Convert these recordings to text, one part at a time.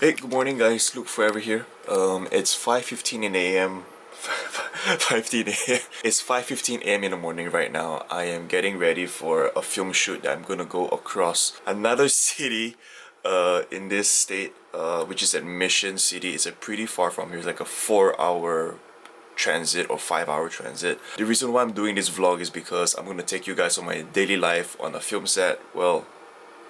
Hey, good morning guys, Luke Forever here. It's 5:15 in the AM. 5:15 AM. It's 5:15 AM in the morning right now. I am getting ready for a film shoot that I'm gonna go across another city in this state, which is at Mission City. It's a pretty far from here. It's like a 4-hour transit or 5-hour transit. The reason why I'm doing this vlog is because I'm gonna take you guys on my daily life on a film set. Well,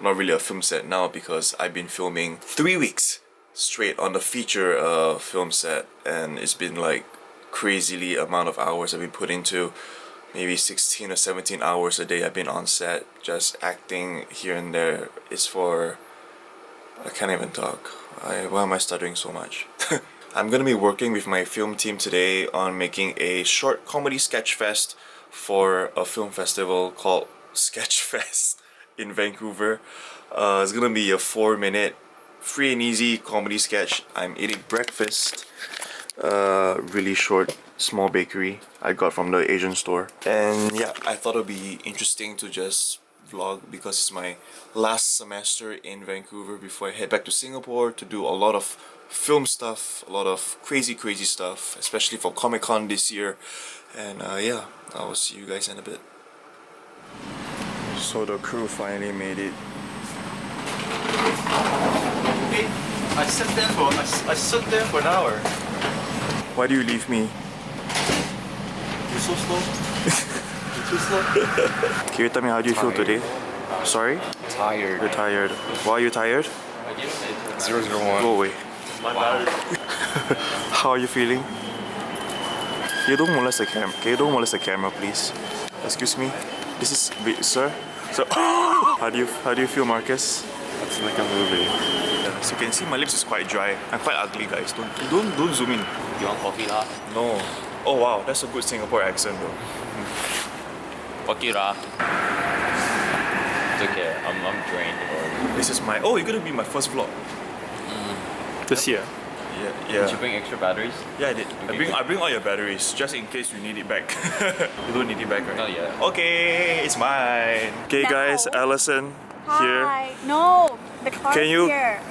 not really a film set now because I've been filming 3 weeks straight on the feature film set, and it's been like crazily amount of hours I've been put into. Maybe 16 or 17 hours a day I've been on set just acting here and there. It's for... I can't even talk. Why am I stuttering so much? I'm gonna be working with my film team today on making a short comedy sketch fest for a film festival called Sketchfest in Vancouver. It's gonna be a 4-minute free and easy comedy sketch. I'm eating breakfast, really short, small bakery I got from the Asian store. And yeah, I thought it'd be interesting to just vlog because it's my last semester in Vancouver before I head back to Singapore to do a lot of film stuff, a lot of crazy stuff, especially for Comic-Con this year. And yeah, I will see you guys in a bit. So the crew finally made it. Hey, I stood there for an hour. Why do you leave me? You're so slow. You're too slow. Can you tell me how do you feel today? Sorry? Tired. You're tired. Why are you tired? 001. Go away. My battery. How are you feeling? You don't molest the camera. Can you don't molest the camera, please? Excuse me. This is... Wait, sir? So, how do you feel, Marcus? It's like a movie. As you can see, my lips is quite dry. I'm quite ugly, guys. Don't zoom in. You want coffee lah? No. Oh wow, that's a good Singapore accent, bro. Fuck you lah. It's okay. I'm drained. This is my... Oh, you're gonna be my first vlog. This year. Yeah. Did you bring extra batteries? Yeah, I did. Okay, I bring all your batteries just in case you need it back. You don't need it back, right? Not yet. Okay, it's mine. Okay, No. guys, Allison here. Hi. No, the car's here.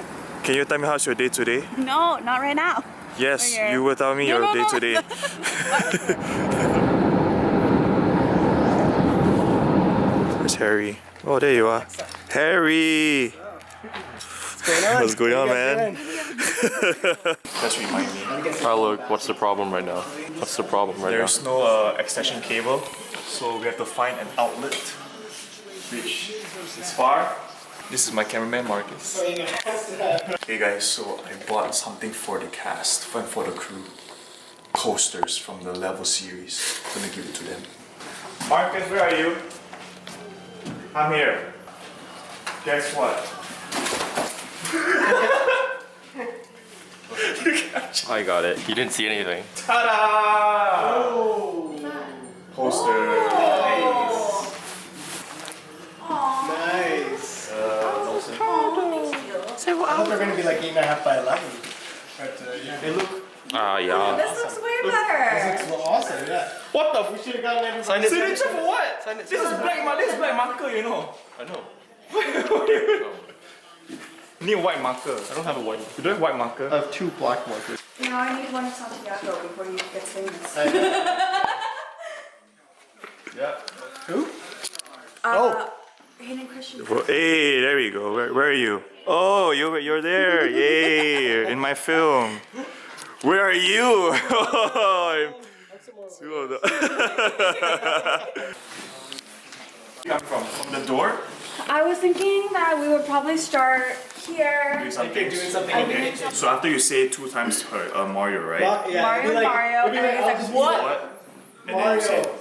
Can you tell me how's your day today? No, not right now. Yes, Okay. you will tell me your day today. Where's Harry? Oh, there you are. Harry! What's going on, man? Just remind me. Look, what's the problem right now? What's the problem right There's no extension cable, so we have to find an outlet, which is far. This is my cameraman, Marcus. Hey guys, so I bought something for the cast, for the crew. Coasters from the Level series. I'm gonna give it to them. Marcus, where are you? I'm here. Guess what? I got it. You didn't see anything. Ta-da! Oh. Poster. Nice. So I thought they're gonna be like 8.5 by 11. But yeah, they look. Yeah. this looks way better. Looks awesome. Yeah. What the? We should have gotten everybody. Sign signature for what? This is black marker, you know. I know. You need a white marker. I don't have a white. You don't have white marker? I have 2 black markers. Now I need one of Santiago before you get famous. Yeah. Who? Oh. Hayden Christian. Hey, there we go. Where are you? Oh, you're there. Yay! In my film. Where are you? Come from the door. I was thinking that we would probably start here. Doing something. Okay. So after you say 2 times Mario, right? Yeah, Mario, it'd be like, Mario, it'd be and then like, he's I'll like, just What? And then you say. what?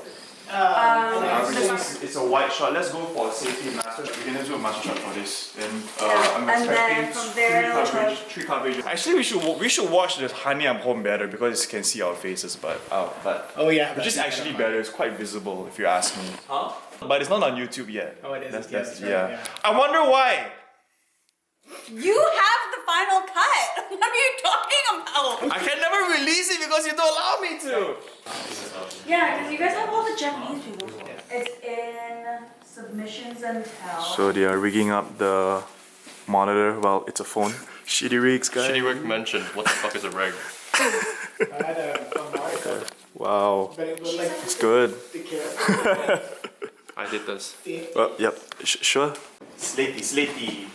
It's a white shot. Let's go for a safety master shot. We can do a master shot for this. Then I'm and expecting then from there, three coverage. Actually, we should watch the Honey I'm Home better because it can see our faces, but Oh yeah. which is actually better. It's quite visible if you ask me. Huh? But it's not on YouTube yet. Oh, it is. That's, Yeah, yeah. that's right, I wonder why. you have the final cut. What are you talking about? I can never release it because you don't allow me to. Yeah, because you guys have all the Japanese people. It's in submissions and tell. So they are rigging up the monitor. Well, it's a phone. Shitty rigs, guys. Shitty Rick mentioned, what the fuck is a reg? I had a Mario, Wow, but it looked like it's good. the carrot. I did this. Well, yep, sure. Slaty.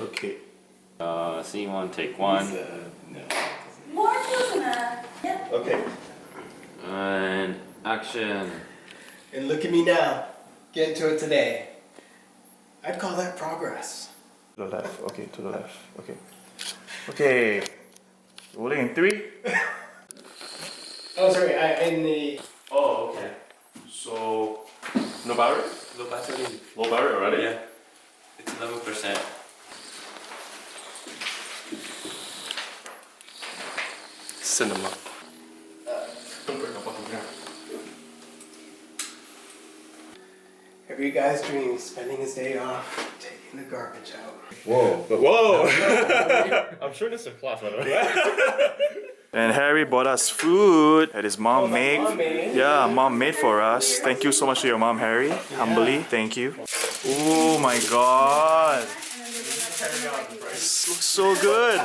Okay. Scene one, take one. More prisoner. Yep. Okay. And action. And look at me now, getting to it today. I'd call that progress. To the left, okay, to the left, okay. Okay, rolling in 3. Oh, sorry, in the... Oh, okay. So, no battery? Low battery. Low battery already? Yeah. It's 11%. Cinema. Every guy's dream is spending his day off taking the garbage out. Whoa! I'm sure this is a class, by the way. And Harry bought us food that his mom made. mom made? Yeah, mom made for us. Thank you so much to your mom, Harry. Humbly, thank you. Oh my god. This looks so good.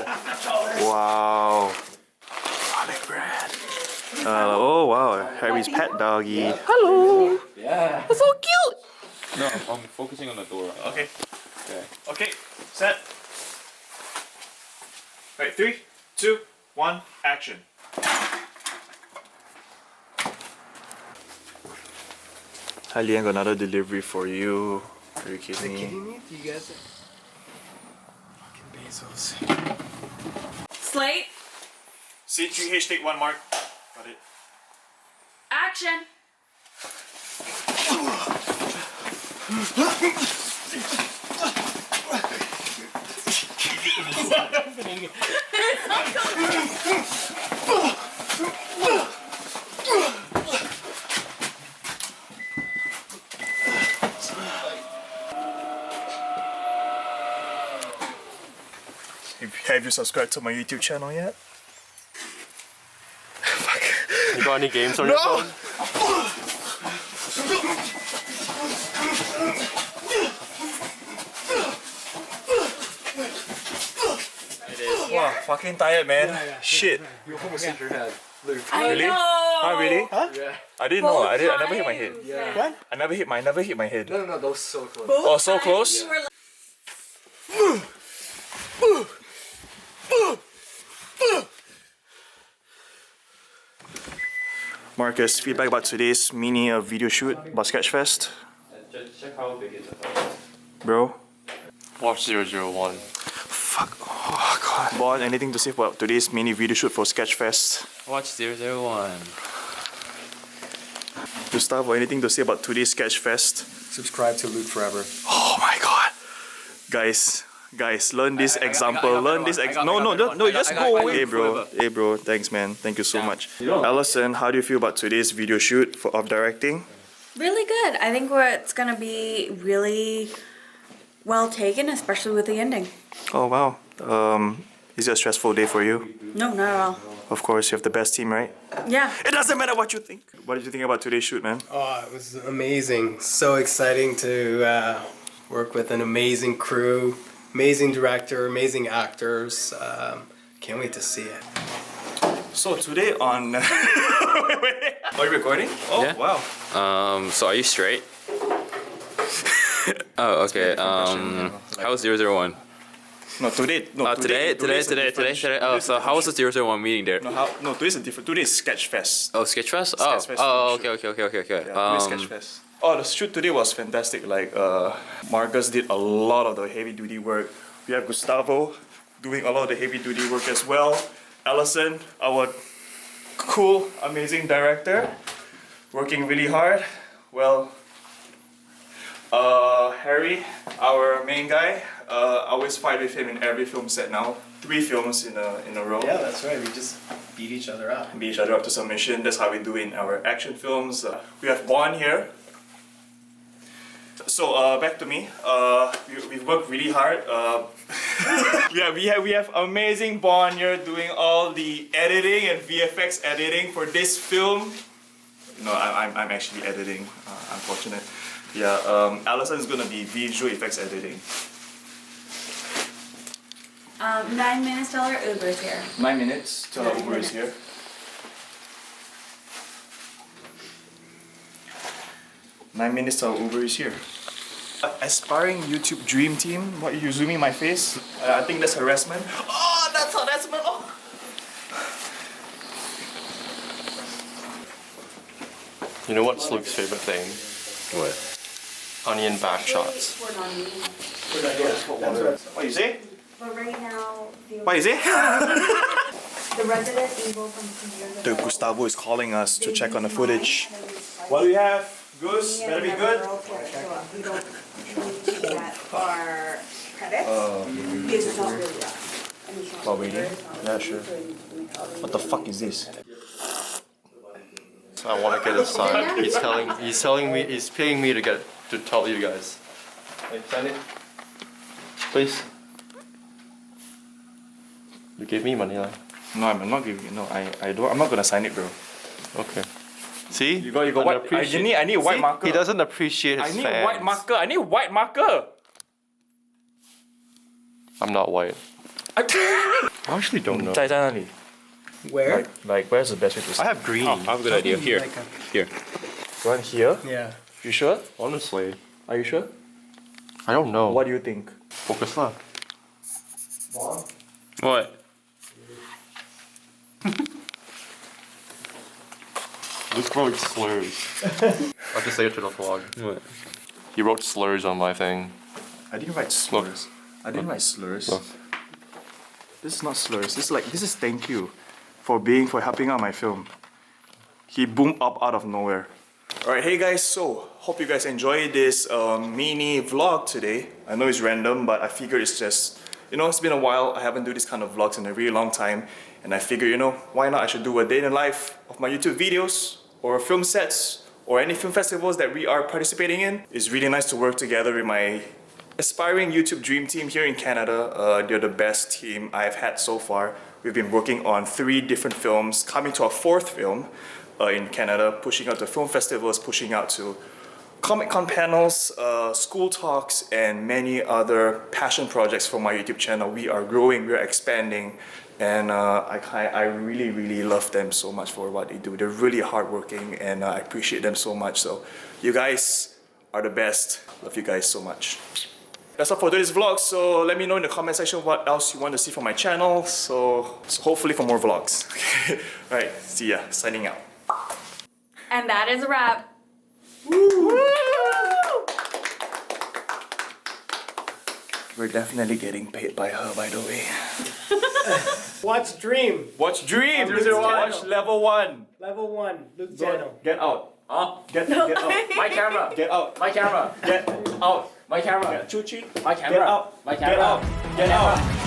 Wow. Garlic bread. Oh wow, Harry's pet doggy. Hello. Yeah. That's so cute. No, I'm focusing on the door. Okay. Okay. Okay. Set. Right. 3, 2, 1. Action. Hi, Lian, got another delivery for you. Are you kidding me? Kidding me? Do you guys... Fucking Bezos. Slate. C3H, take 1 mark. Got it. Action. Have you subscribed to my YouTube channel yet? You got any games on your phone? Wow, fucking tired, man. Shit. You almost hit your head. Luke. I Really? know. Huh, really? Yeah. I didn't know. I never hit my times. head. Yeah. What? I never hit my head. No, that was so close. Both Oh, so times close? you were like- Marcus, feedback about today's mini video shoot about Sketchfest, Check how big is it. bro. Watch 001. Fuck. Oh god. Bon, anything to say about today's mini video shoot for Sketchfest? Watch 001. Gustavo, anything to say about today's Sketchfest? Subscribe to Luke Forever. Oh my god. Guys, learn this example. Learn this example. No, just go away. Hey bro. Hey bro, thanks man. Thank you so much. Allison, how do you feel about today's video shoot of directing? Really good. I think it's gonna be really well taken, especially with the ending. Oh wow. Is it a stressful day for you? No, not at all. Of course, you have the best team, right? Yeah. It doesn't matter what you think. What did you think about today's shoot, man? Oh, it was amazing. So exciting to work with an amazing crew, amazing director, amazing actors. Can't wait to see it. So today on... Wait. Are you recording? Oh, Yeah. wow. So are you straight? Oh, okay. How was 001? No, today. No, Today. Oh, so how was the 001 meeting there? No, today's a different. Today is Sketchfest. Oh, Sketchfest? Sketchfest Oh, photo okay. Yeah, today's Sketchfest. Oh, the shoot today was fantastic. Like, Marcus did a lot of the heavy duty work. We have Gustavo doing a lot of the heavy duty work as well. Allison, our cool, amazing director, working really hard. Well, Harry, our main guy, I always fight with him in every film set now. 3 films in a row. Yeah, that's right. We just beat each other up. Beat each other up to submission. That's how we do it in our action films. We have Bond here. So back to me. We've worked really hard. we have amazing Bond here doing all the editing and VFX editing for this film. No, I'm actually editing. Unfortunate. Yeah, Allison is gonna be visual effects editing. 9 minutes till our Uber's here. 9 minutes till our 9 Uber is here. minutes. 9 minutes till our Uber is here. Aspiring YouTube dream team. What, you zooming my face? I think that's harassment. Oh, that's harassment. Oh. You know what's Luke's favorite thing? What? Onion back shots. We're not eating. What you say? But right now, What you say? the Resident Evil from 2 years ago. The Gustavo is calling us to check on the footage. What What do we have? Goose? Better be good. We don't need to get our credits. Because it's not really us. And it's not While waiting? really us. Yeah, sure. What the fuck is this? So I want to get a sign. He's paying me to tell you guys. Hey, sign it. Please. You gave me money, lah. No, I'm not giving you. No, I don't. I'm not gonna sign it, bro. Okay. See? You got white. I need a white marker. He doesn't appreciate his I need fans. a white marker. I need a white marker. I'm not white. I actually don't know. 在哪里? Where? Like, where's the best way to I sign? have green. I have a good idea. Here. Like Here. One here. yeah. You sure? Honestly, Are you sure? I don't know. What do you think? Focus lah. What? Luke wrote slurs. I'll just say it to the vlog. What? He wrote slurs on my thing. I didn't write slurs. I didn't write slurs. Look. This is not slurs. This is thank you for helping out my film. He boomed up out of nowhere. Alright, hey guys, so hope you guys enjoyed this mini vlog today. I know it's random, but I figured it's just, it's been a while. I haven't do this kind of vlogs in a really long time. And I figured, why not? I should do a day in the life of my YouTube videos or film sets or any film festivals that we are participating in. It's really nice to work together with my aspiring YouTube dream team here in Canada. They're the best team I've had so far. We've been working on 3 different films, coming to our 4th film in Canada, pushing out to film festivals, pushing out to Comic-Con panels, school talks, and many other passion projects for my YouTube channel. We are growing, we are expanding, and I really, really love them so much for what they do. They're really hardworking, and I appreciate them so much. So you guys are the best. Love you guys so much. That's all for today's vlog, so let me know in the comment section what else you want to see from my channel, so hopefully for more vlogs. Alright, see ya, signing out. And that is a wrap. We're definitely getting paid by her, by the way. Watch Dream. Watch Dream! Luke Jano. Watch level 1. Level 1. Luke Jano. Get out. Get out. My camera. Get out. My camera. Get out. My camera. Chuchi. My camera. Get out. My Get camera. out. Get out.